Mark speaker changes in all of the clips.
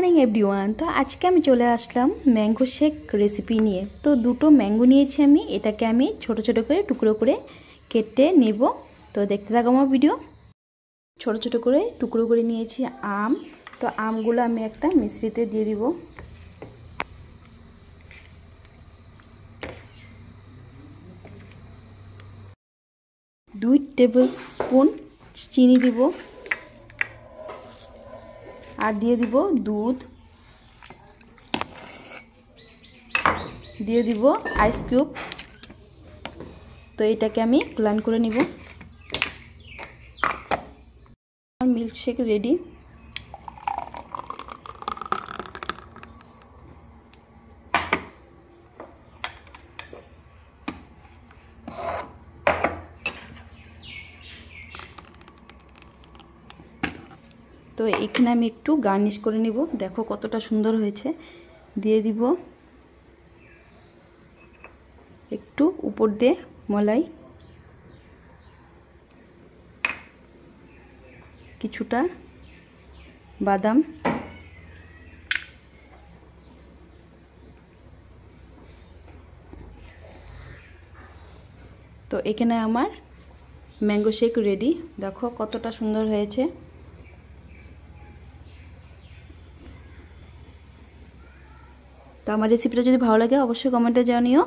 Speaker 1: Morning everyone. তো আজকে আমি চলে আসলাম ম্যাঙ্গো শেক রেসিপি নিয়ে। তো দুটো ম্যাঙ্গো নিয়েছি আমি, এটাকে আমি ছোট ছোট করে টুকরো করে কেটে নেব। তো দেখতে থাকো আমার ভিডিও। ছোট ছোট করে টুকরো করে নিয়েছি আম। তো আমগুলো আমি একটা মিশ্রিতে দিয়ে দিব। দুই টেবিল স্পুন চিনি দিব, আর দিয়ে দিব দুধ, দিয়ে দিব আইস কিউব। তো এটাকে আমি ব্লেন্ড করে নিব। আমার মিল্কশেক রেডি। তো এখানে আমি একটু গার্নিশ করে নিব। দেখো কতটা সুন্দর হয়েছে। দিয়ে দিব একটু উপর দিয়ে মলাই, কিছুটা বাদাম, তো এখানে আমার ম্যাঙ্গো শেক রেডি। দেখো কতটা সুন্দর হয়েছে। তো আমার রেসিপিটা যদি ভালো লাগে অবশ্যই কমেন্টে জানিও,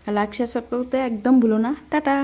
Speaker 1: আর লাইক শেয়ার সাবস্ক্রাইব করতে একদম ভুলো না। টাটা।